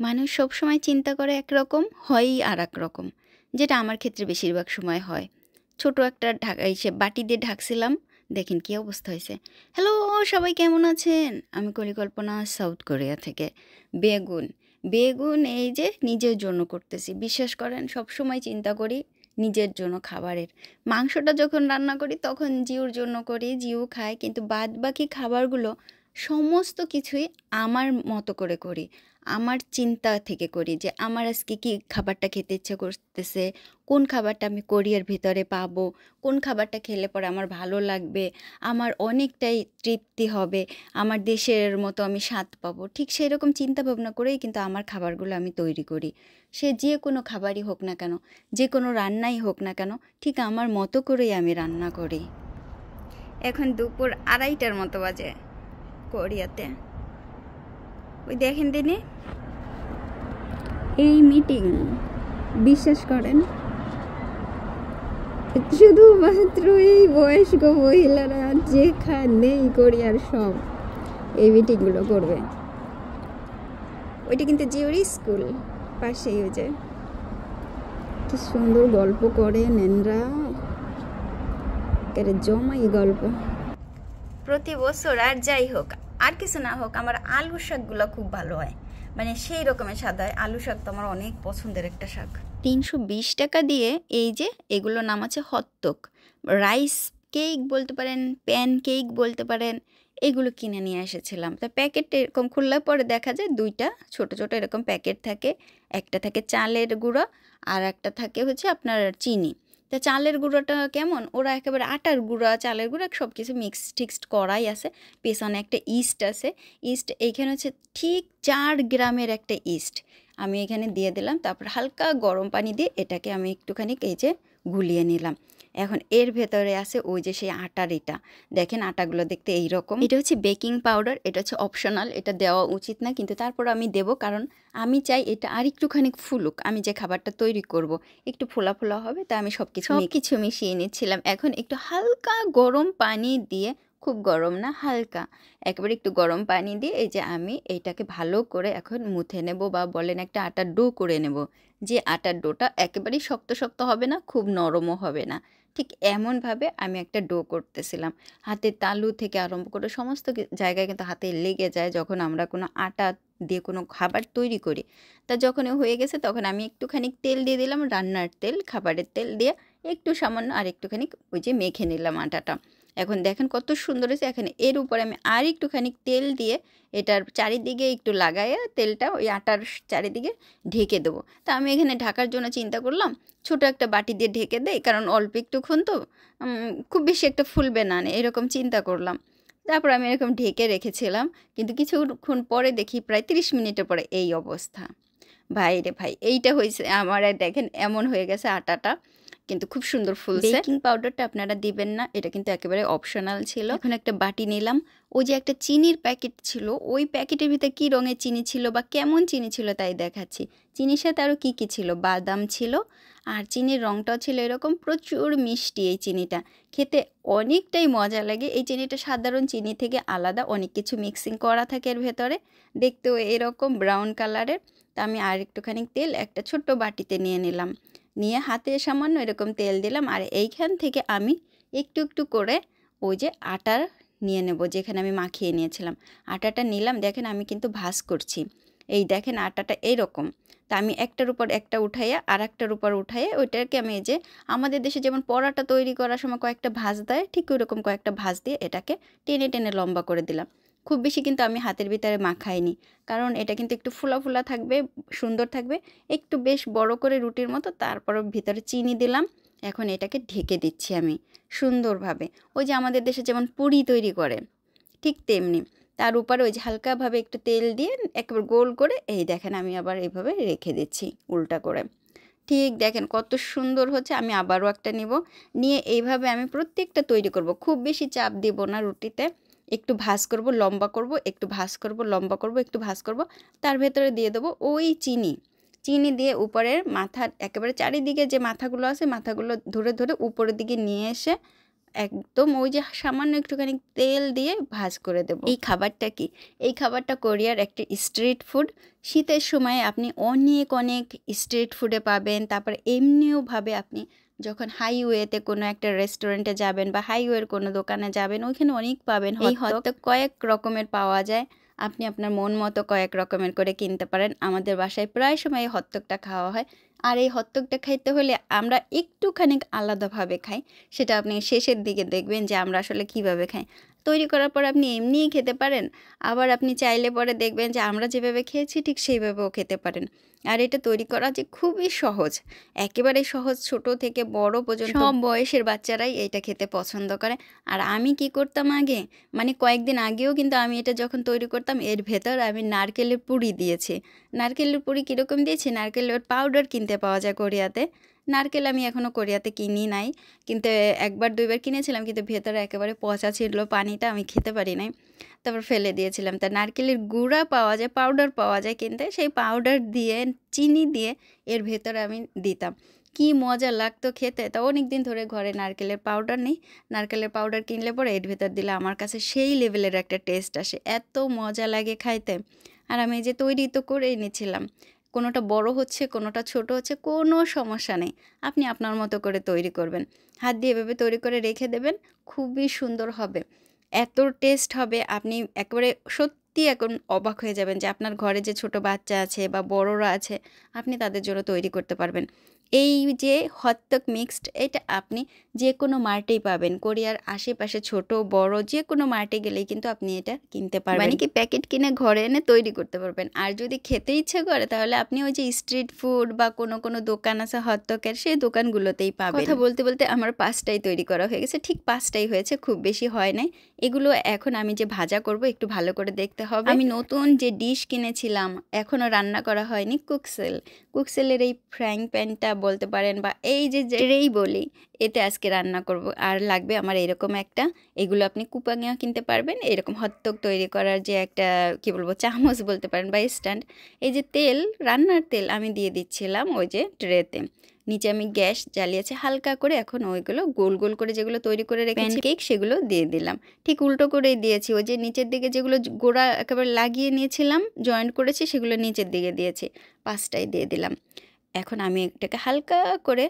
মানুষ সবসময় চিন্তা করে একরকম, হয়ই আরেক রকম। যেটা আমার ক্ষেত্রে বেশিরভাগ সময় হয়। ছোট একটা বাটি দিয়ে ঢাকছিলাম, দেখেন কী অবস্থা হয়েছে। হ্যালো সবাই কেমন আছেন? আমি পরিকল্পনা সাউথ কোরিয়া থেকে। বেগুন, বেগুন এই যে নিজের জন্য করতেছি। বিশ্বাস করেন সবসময় চিন্তা করি নিজের জন্য খাবারের। মাংসটা যখন রান্না করি তখন জিউর জন্য করি, জিউ খায়, কিন্তু বাদবাকি খাবারগুলো সমস্ত কিছুই আমার মতো করে করি। আমার চিন্তা থেকে করি যে আমার আজকে কি খাবারটা খেতে ইচ্ছা করতেছে, কোন খাবারটা আমি কোরিয়ার ভিতরে পাবো, কোন খাবারটা খেলে পরে আমার ভালো লাগবে, আমার অনেকটাই তৃপ্তি হবে, আমার দেশের মতো আমি স্বাদ পাবো। ঠিক সেই রকম চিন্তা ভাবনা করেই কিন্তু আমার খাবারগুলো আমি তৈরি করি। সে যে কোনো খাবারই হোক না কেন, যে কোনো রান্নাই হোক না কেন, ঠিক আমার মতো করেই আমি রান্না করি। এখন দুপুর 2:30টার মতো বাজে কোরিয়াতে। ওই দেখেন দিনে এই মিটিং, বিশ্বাস করেন শুধুমাত্র এই বয়স্ক মহিলারা যেখানেই কোরিয়ার সব এই মিটিংগুলো করবে। ওইটা কিন্তু জিওরি স্কুল পাশেই, ওই যে কি সুন্দর গল্প করে নেনরা, জমাই গল্প। প্রতি বছর আর যাই হোক আর কিছু না হোক, আমার আলু শাকগুলো খুব ভালো হয়, মানে সেই রকমের স্বাদ হয়। আলু শাক তো আমার অনেক পছন্দের একটা শাক। 320 টাকা দিয়ে এই যে এগুলোর নাম আছে হত্তক, রাইস কেক বলতে পারেন, প্যান কেক বলতে পারেন। এগুলো কিনে নিয়ে এসেছিলাম। তা প্যাকেটে এরকম খুললে পরে দেখা যায় 2টা ছোট ছোট এরকম প্যাকেট থাকে। একটা থাকে চালের গুঁড়ো আর একটা থাকে হচ্ছে আপনার চিনি। তা চালের গুঁড়োটা কেমন, ওরা একেবারে আটার গুঁড়া চালের গুঁড়া সব কিছু মিক্সড করাই আছে। পেছনে একটা ইস্ট আছে, ইস্ট এইখানে হচ্ছে ঠিক 4 গ্রামের একটা ইস্ট আমি এখানে দিয়ে দিলাম। তারপর হালকা গরম পানি দিয়ে এটাকে আমি একটুখানি এই যে গুলিয়ে নিলাম। এখন এর ভেতরে আছে ওই যে সেই আটার, এটা দেখেন আটাগুলো দেখতে এইরকম। এটা হচ্ছে বেকিং পাউডার, এটা হচ্ছে অপশনাল, এটা দেওয়া উচিত না, কিন্তু তারপর আমি দেব কারণ আমি চাই এটা আর একটুখানি ফুলুক। আমি যে খাবারটা তৈরি করব একটু ফোলা ফোলা হবে, তা আমি সব কিছু মিশিয়ে নিচ্ছিলাম। এখন একটু হালকা গরম পানি দিয়ে, খুব গরম না, হালকা একেবারে একটু গরম পানি দিয়ে এই যে আমি এইটাকে ভালো করে এখন মুথে নেব, বা বলেন একটা আটার ডো করে নেব। যে আটার ডোটা একেবারেই শক্ত শক্ত হবে না, খুব নরমও হবে না, ঠিক এমনভাবে আমি একটা ডো করতেছিলাম। হাতের তালু থেকে আরম্ভ করে সমস্ত জায়গায় কিন্তু হাতে লেগে যায় যখন আমরা কোনো আটা দিয়ে কোনো খাবার তৈরি করি। তা যখন হয়ে গেছে তখন আমি একটুখানি তেল দিয়ে দিলাম, রান্নার তেল, খাবারের তেল দিয়ে একটু সামান্য আর একটুখানি ওই যে মেখে নিলাম আটাটা। এখন দেখেন কত সুন্দর হয়েছে। এখন এর উপরে আমি আর একটুখানি তেল দিয়ে এটার চারিদিকে একটু লাগাইয়া তেলটা ওই আটার চারিদিকে ঢেকে দেবো। তা আমি এখানে ঢাকার জন্য চিন্তা করলাম ছোটো একটা বাটি দিয়ে ঢেকে দেই, কারণ অল্প একটুক্ষণ তো খুব বেশি একটা ফুলবে না, এরকম চিন্তা করলাম। তারপর আমি এরকম ঢেকে রেখেছিলাম, কিন্তু কিছুক্ষণ পরে দেখি প্রায় 30 মিনিটের পরে এই অবস্থা। ভাই রে ভাই, এইটা হয়েছে আমার, দেখেন এমন হয়ে গেছে আটাটা, কিন্তু খুব সুন্দর ফুলছে। বেকিং পাউডারটা আপনারা দিবেন না, এটা কিন্তু একেবারে অপশনাল ছিল। এখন একটা বাটি নিলাম, ওই যে একটা চিনির প্যাকেট ছিল, ওই প্যাকেটের ভিতরে কী রঙের চিনি ছিল বা কেমন চিনি ছিল তাই দেখাচ্ছি। চিনির সাথে আরও কী কী ছিল, বাদাম ছিল, আর চিনির রঙটাও ছিল এরকম প্রচুর মিষ্টি। এই চিনিটা খেতে অনেকটাই মজা লাগে। এই চিনিটা সাধারণ চিনি থেকে আলাদা, অনেক কিছু মিক্সিং করা থাকে এর ভেতরে, দেখতেও এরকম ব্রাউন কালারের। তা আমি আর একটুখানি তেল একটা ছোট্ট বাটিতে নিয়ে নিলাম, নিয়ে হাতে সামান্য এরকম তেল দিলাম, আর এইখান থেকে আমি একটু একটু করে ওই যে আটা নিয়ে নেব যেখানে আমি মাখিয়ে নিয়েছিলাম। আটাটা নিলাম, দেখেন আমি কিন্তু ভাঁজ করছি, এই দেখেন আটাটা এইরকম। তা আমি একটার উপর একটা উঠাইয়া আর একটার উপর উঠাইয়া ওইটাকে আমি এই যে আমাদের দেশে যেমন পরাটা তৈরি করার সময় কয়েকটা ভাঁজ দেয়, ঠিক ওইরকম কয়েকটা ভাঁজ দিয়ে এটাকে টেনে টেনে লম্বা করে দিলাম। খুব বেশি কিন্তু আমি হাতের ভিতরে মাখাইনি, কারণ এটা কিন্তু একটু ফুলা ফুলা থাকবে, সুন্দর থাকবে, একটু বেশ বড় করে রুটির মতো। তারপর ভিতরে চিনি দিলাম। এখন এটাকে ঢেকে দিচ্ছি আমি সুন্দরভাবে, ওই যে আমাদের দেশে যেমন পুরি তৈরি করে ঠিক তেমনি। তার উপরে ওই যে হালকাভাবে একটু তেল দিয়ে একবার গোল করে এই দেখেন আমি আবার এইভাবে রেখে দিচ্ছি উল্টা করে। ঠিক দেখেন কত সুন্দর হচ্ছে। আমি আবারও একটা নিব, নিয়ে এইভাবে আমি প্রত্যেকটা তৈরি করব। খুব বেশি চাপ দিব না রুটিতে, একটু ভাঁজ করব, লম্বা করব, একটু ভাঁজ করব, লম্বা করব, একটু ভাঁজ করব। তার ভেতরে দিয়ে দেবো ওই চিনি, চিনি দিয়ে উপরের মাথার একেবারে চারিদিকে যে মাথাগুলো আছে মাথাগুলো ধরে ধরে উপরের দিকে নিয়ে এসে একদম ওই যে সামান্য একটুখানি তেল দিয়ে ভাজ করে দেব। এই খাবারটা কি? এই খাবারটা কোরিয়ার একটা স্ট্রিট ফুড। শীতের সময় আপনি অনেক অনেক স্ট্রিট ফুডে পাবেন। তারপর এমনিওভাবে আপনি যখন হাইওয়েতে কোনো একটা রেস্টুরেন্টে যাবেন বা হাইওয়ের কোনো দোকানে যাবেন, ওইখানে অনেক পাবেন। এই হটডগ কয়েক রকমের পাওয়া যায়। আপনি আপনার মন মতো কয়েক রকমের করে কিনতে পারেন। আমাদের বাসায় প্রায় সময় এই হটডগটা খাওয়া হয়। আর এই হটডগটা খাইতে হলে আমরা একটুখানি আলাদাভাবে খাই। সেটা আপনি শেষের দিকে দেখবেন যে আমরা আসলে কিভাবে খাই। তৈরি করার পর আপনি এমনিই খেতে পারেন, আবার আপনি চাইলে পরে দেখবেন যে আমরা যেভাবে খেয়েছি ঠিক সেইভাবেও খেতে পারেন। আর এটা তৈরি করা যে খুবই সহজ, একেবারে সহজ। ছোট থেকে বড় পর্যন্ত সব বয়সের বাচ্চারাই এটা খেতে পছন্দ করে। আর আমি কি করতাম আগে, মানে কয়েকদিন আগেও কিন্তু আমি এটা যখন তৈরি করতাম, এর ভেতর আমি নারকেলের পুরি দিয়েছি। নারকেলের পুরি কীরকম দিয়েছি, নারকেলের পাউডার কিনতে পাওয়া যায় কোরিয়াতে। নারকেল আমি এখনও কোরিয়াতে কিনি নাই, কিন্তু একবার দুইবার কিনেছিলাম, কিন্তু ভেতরে একেবারে পচা ছিল পানিটা, আমি খেতে পারি নাই, তারপর ফেলে দিয়েছিলাম। তা নারকেলের গুঁড়া পাওয়া যায়, পাউডার পাওয়া যায় কিনতে, সেই পাউডার দিয়ে চিনি দিয়ে এর ভেতরে আমি দিতাম। কি মজা লাগতো খেতে। তা অনেক দিন ধরে ঘরে নারকেলের পাউডার নেই, নারকেলের পাউডার কিনলে পরে এর ভেতর দিলে আমার কাছে সেই লেভেলের একটা টেস্ট আসে, এত মজা লাগে খাইতে। আর আমি যে তৈরি তো করেই নিয়েছিলাম, কোনোটা বড় হচ্ছে কোনোটা ছোট হচ্ছে, কোনো সমস্যা নেই। আপনি আপনার মতো করে তৈরি করবেন, হাত দিয়ে এভাবে তৈরি করে রেখে দেবেন, খুবই সুন্দর হবে, এত টেস্ট হবে। আপনি একেবারে সত্যি এখন অবাক হয়ে যাবেন যে আপনার ঘরে যে ছোট বাচ্চা আছে বা বড়রা আছে, আপনি তাদের জন্য তৈরি করতে পারবেন। এই যে হটডগ মিক্সড, এটা আপনি যে কোনো মার্টেই পাবেন। কোরিয়ার আশেপাশে ছোট বড় যে কোনো মার্টে গেলেই কিন্তু আপনি এটা কিনতে পারবেন, মানে কি প্যাকেট কিনে ঘরে এনে তৈরি করতে পারবেন। আর যদি খেতে ইচ্ছে করে তাহলে আপনি ওই যে স্ট্রিট ফুড বা কোনো কোনো দোকান আছে হটডগের, সেই দোকানগুলোতেই পাবেন। কথা বলতে বলতে আমার 5টাই তৈরি করা হয়ে গেছে, ঠিক 5টাই হয়েছে, খুব বেশি হয় নাই। এগুলো এখন আমি যে ভাজা করব একটু ভালো করে দেখতে হবে। আমি নতুন যে ডিশ কিনেছিলাম, এখনও রান্না করা হয়নি, কুকসেলের এই ফ্রাইং প্যানটা বলতে পারেন, বা এই যে যেটাই বলি, এতে আজকে রান্না করব। আর লাগবে আমার এরকম একটা, এগুলো আপনি কুপাঙেও কিনতে পারবেন, এরকম হটডগ তৈরি করার যে একটা কি বলবো চামচ বলতে পারেন বা স্ট্যান্ড। এই যে তেল, রান্নার তেল আমি দিয়ে দিচ্ছিলাম ওই যে ট্রেতে, নিচে আমি গ্যাস জ্বালিয়েছি হালকা করে। এখন ওইগুলো গোল গোল করে যেগুলো তৈরি করে রেখেছি কেক, সেগুলো দিয়ে দিলাম। ঠিক উল্টো করেই দিয়েছি, ওই যে নিচের দিকে যেগুলো গোড়া একেবারে লাগিয়ে নিয়েছিলাম, জয়েন্ট করেছি, সেগুলো নিচের দিকে দিয়েছি। 5টাই দিয়ে দিলাম। এখন আমি এটাকে হালকা করে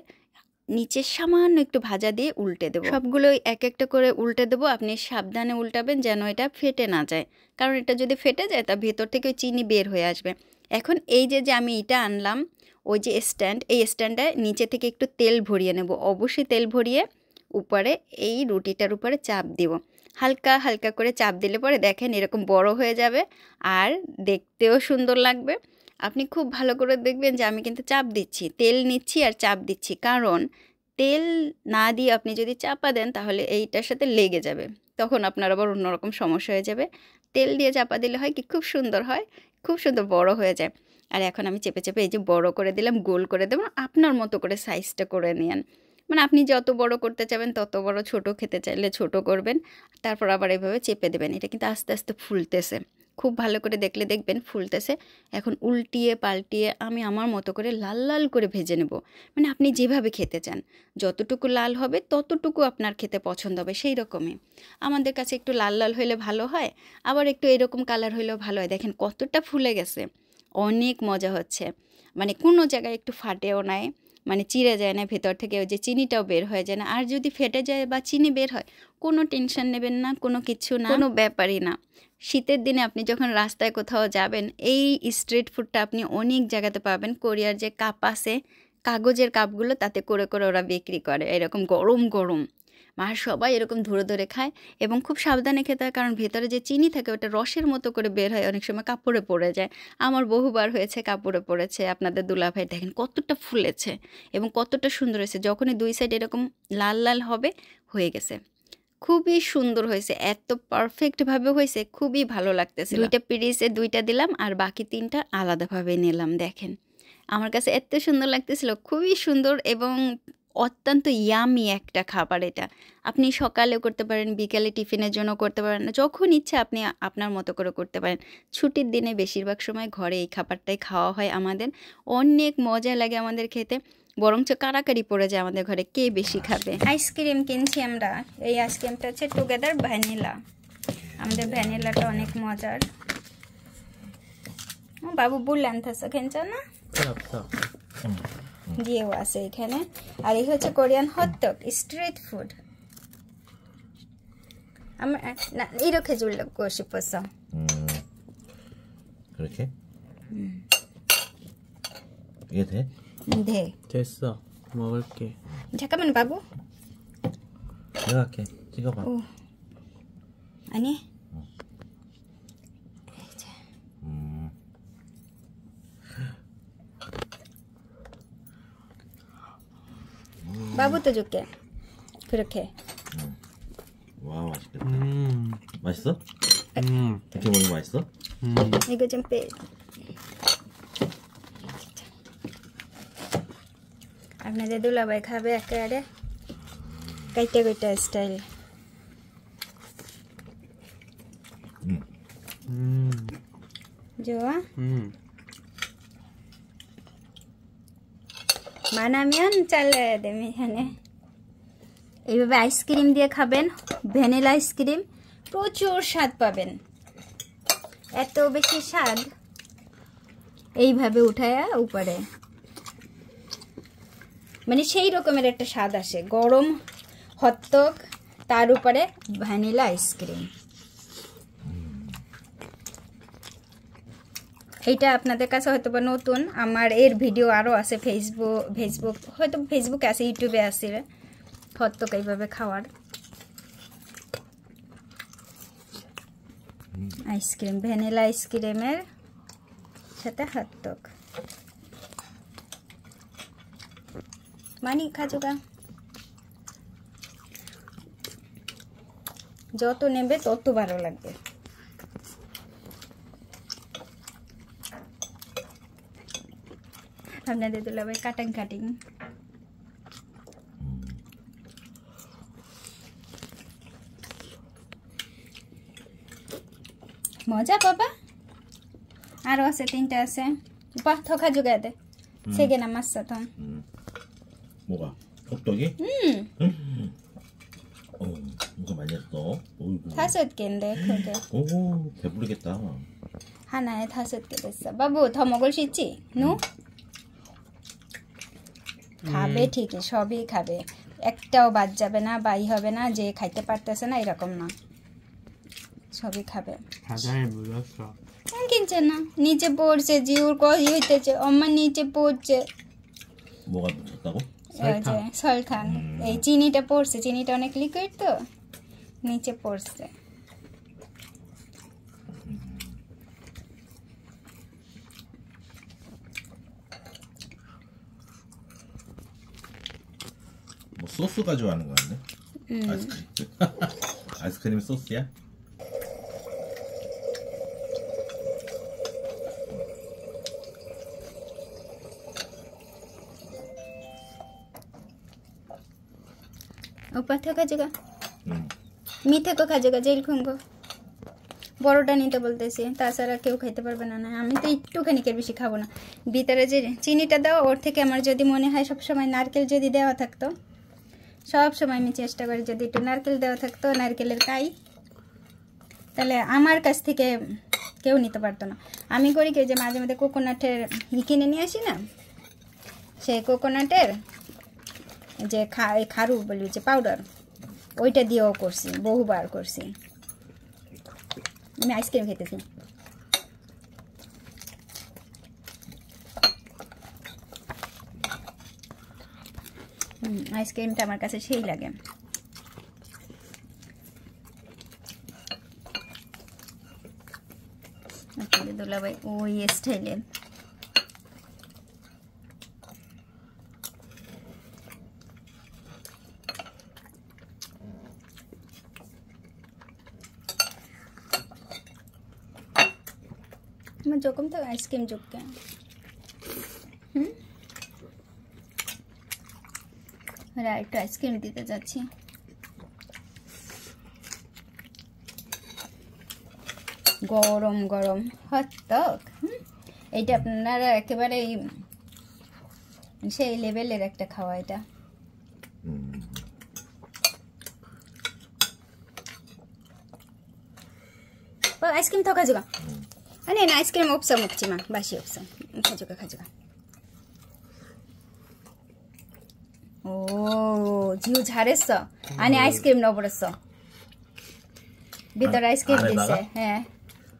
নিচে সামান্য একটু ভাজা দিয়ে উল্টে দেবো। সবগুলোই এক একটা করে উল্টে দেবো। আপনি সাবধানে উল্টাবেন যেন এটা ফেটে না যায়, কারণ এটা যদি ফেটে যায় তা ভেতর থেকে ওই চিনি বের হয়ে আসবে। এখন এই যে আমি এটা আনলাম, ওই যে স্ট্যান্ড, এই স্ট্যান্ডে নিচে থেকে একটু তেল ভরিয়ে নেব, অবশ্যই তেল ভরিয়ে উপরে এই রুটিটার উপরে চাপ দিব। হালকা হালকা করে চাপ দিলে পরে দেখেন এরকম বড় হয়ে যাবে, আর দেখতেও সুন্দর লাগবে। আপনি খুব ভালো করে দেখবেন যে আমি কিন্তু চাপ দিচ্ছি, তেল নিচ্ছি আর চাপ দিচ্ছি, কারণ তেল না দিয়ে আপনি যদি চাপা দেন তাহলে এইটার সাথে লেগে যাবে, তখন আপনার আবার অন্যরকম সমস্যা হয়ে যাবে। তেল দিয়ে চাপা দিলে হয় কি, খুব সুন্দর হয়, খুব সুন্দর বড় হয়ে যায়। আর এখন আমি চেপে চেপে এই যে বড় করে দিলাম, গোল করে দেবো, আপনার মতো করে সাইজটা করে নিন। মানে আপনি যত বড় করতে চাবেন তত বড়, ছোট খেতে চাইলে ছোট করবেন, তারপর আবার এভাবে চেপে দেবেন। এটা কিন্তু আস্তে আস্তে ফুলতেছে, খুব ভালো করে দেখলে দেখবেন ফুলতেছে। এখন উল্টিয়ে পাল্টিয়ে আমি আমার মতো করে লাল লাল করে ভেজে নেব, মানে আপনি যেভাবে খেতে চান, যতটুকু লাল হবে ততটুকু আপনার খেতে পছন্দ হবে সেই রকমই। আমাদের কাছে একটু লাল লাল হইলে ভালো হয়, আবার একটু এরকম কালার হইলেও ভালো হয়। দেখেন কতটা ফুলে গেছে, অনেক মজা হচ্ছে, মানে কোনো জায়গায় একটু ফাটেও নাই, মানে চিড়ে যায় না ভেতর থেকে, ওই যে চিনিটাও বের হয়ে যায় না। আর যদি ফেটে যায় বা চিনি বের হয়, কোনো টেনশন নেবেন না, কোনো কিছু না, কোনো ব্যাপারই না। শীতের দিনে আপনি যখন রাস্তায় কোথাও যাবেন, এই স্ট্রিট ফুডটা আপনি অনেক জায়গাতে পাবেন। কোরিয়ার যে কাপ আছে, কাগজের কাপগুলো, তাতে করে করে ওরা বিক্রি করে এরকম গরম গরম, আর সবাই এরকম ধরে ধরে খায়। এবং খুব সাবধানে খেতে হয়, কারণ ভেতরে যে চিনি থাকে ওটা রসের মতো করে বের হয়, অনেক সময় কাপড়ে পড়ে যায়। আমার বহুবার হয়েছে কাপড়ে পড়েছে। আপনাদের দুলাভাই দেখেন কতটা ফুলেছে এবং কতটা সুন্দর হয়েছে, যখনই দুই সাইড এরকম লাল লাল হবে, হয়ে গেছে, খুবই সুন্দর হয়েছে, এত পারফেক্টভাবে হয়েছে, খুবই ভালো লাগতেছে। 2টা পিরিসে 2টা দিলাম আর বাকি 3টা আলাদাভাবে নিলাম। দেখেন আমার কাছে এত সুন্দর লাগতেছিল, খুবই সুন্দর এবং অত্যন্ত ইয়ামি একটা খাবার। এটা আপনি সকালেও করতে পারেন, বিকালে টিফিনের জন্য করতে পারেন, যখন ইচ্ছা আপনি আপনার মতো করে করতে পারেন। ছুটির দিনে বেশিরভাগ সময় ঘরে এই খাবারটাই খাওয়া হয় আমাদের, অনেক মজা লাগে আমাদের খেতে। বরঞ্চ কারাকারি পড়ে যায় আমাদের ঘরে কে বেশি খাবে। আইসক্রিম কিনছি আমরা, এই আইসক্রিমটা হচ্ছে টুগেদার ভ্যানিলা। আমাদের ভ্যানিলাটা অনেক মজার। বাবু বললেন থাকছে খেনছ না দিয়েও আছে এখানে। আর এই হচ্ছে কোরিয়ান হটডগ স্ট্রিট ফুড। আমার 나 이렇게 주려고 싶었어. 그렇게? 이게 돼? 네. 됐어. 먹을게. 잠깐만 바보. 내가 할게. 찍어봐. 오. 아니. 바보도 줄게. 그렇게. 와 맛있겠다. 맛있어? 이렇게 먹는 거 맛있어? 이거 좀 빼. আপনাদের দুলাভাই খাবে একেবারে কাইটা কাইটা স্টাইল। 좋아? বানামিয়ান চালায় দেব এখানে। এইভাবে আইসক্রিম দিয়ে খাবেন, ভ্যানিলা আইসক্রিম, প্রচুর স্বাদ পাবেন। এত বেশি স্বাদ এইভাবে উঠায়া উপরে মানে সেই রকমের একটা স্বাদ আসে। গরম হটডগ তার উপরে ভ্যানিলা আইসক্রিম। এইটা আপনাদের কাছে হয়তো বা নতুন, আমার এর ভিডিও আরও আছে ফেসবুক হয়তো ফেসবুকে আছে, ইউটিউবে আছে হটডগ এইভাবে খাওয়ার। আইসক্রিম ভ্যানিলা আইসক্রিমের সাথে হটডগ মানি খাজুগা। যত নেবে তত ভালো লাগবে। আপনাদের দুলাভাই কাটিং মজা বাবা। আরো আছে, তিনটা আছে। 더 가져가야 돼. 세 개 남았어 더. 뭐가? 호떡이? 이거 많이 했어. 어이구. 5개인데 그게. 오 배부르겠다. 하나에 5개 됐어. বাবু 더 먹을 수 있지? নো? খাবে ঠিকই, সবই খাবে, একটাও বাদ যাবে না, বাই হবে না যে খাইতে পারতেছে না এরকম না, সবই খাবে। 바다에 물렸어. 괜찮아. নিচে পড়ছে, জিউর কই হইতেছে, 엄마 নিচে পড়ছে। 뭐가 묻혔다고? 설탕। এই চিনিটা পড়ছে, চিনিটা অনেক লিকুইড তো নিচে পড়ছে। 뭐 소스 가져가는 거 같네. 아이스크림. 아이스크림 소스야? ওপর থেকে কাজেগা মিঠে কো খাজেগা যেরকম গো বড়টা নিতে বলতেছি, তাছাড়া কেউ খাইতে পারবে না। আমি তো একটুখানিকের বেশি খাবো না। ভিতরে যে চিনিটা দেওয়া ওর থেকে আমার যদি মনে হয় সবসময় নারকেল যদি দেওয়া থাকতো, সব সময় আমি চেষ্টা করি যদি একটু নারকেল দেওয়া থাকতো, নারকেলের কাই, তাহলে আমার কাছ থেকে কেউ নিতে পারতো না। আমি করি কি যে মাঝে মাঝে কোকোনাটের কিনে নিয়ে আসি না, সেই কোকোনাটের যে খারু বলি যে পাউডার, ওইটা দিয়েও করছি, বহুবার করছি। আমি আইসক্রিম খেতেছি। আইসক্রিমটা আমার কাছে সেই লাগে। দুলাভাই ওই স্টাইলে 조금 더 아이스크림 줄게. 응? 그래, একটু আইসক্রিম দিতে যাচ্ছি। গরম গরম হটডগ। এইটা আপনারা একেবারে সেই লেভেলের একটা খাওয়া এটা 아이스크림 더 가져가. 아니 아이스크림 없어 먹지 마. 맛이 없어. 가져가. 오, 지우 잘했어. 안에 아이스크림 넣어버렸어. 밑에 아이스크림 있어. 예.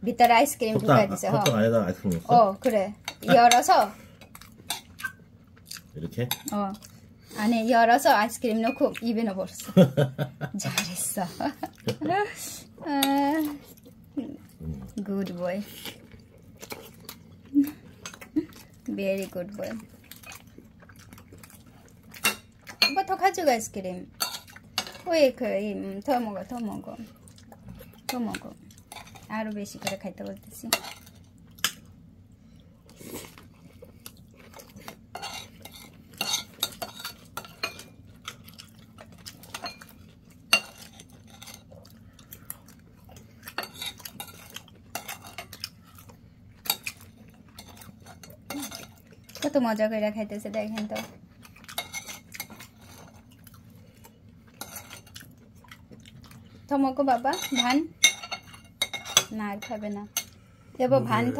밑에 아이스크림 누가 있어? 컵당 안에다 아이스크림 넣었어? 그래. 열어서. 이렇게? 안에 열어서 아이스크림 넣고 입에 넣어버렸어. 잘했어. Good boy. Very good boy. 오빠 더 가져가 아이스크림. 왜 더 먹어. 아로 বেশি করে খাইতে বলতেছি. কত মজা করে খাইতেছে দেখেন তো থমকো বাবা ভান না আর খাবে না দেবো ভান থ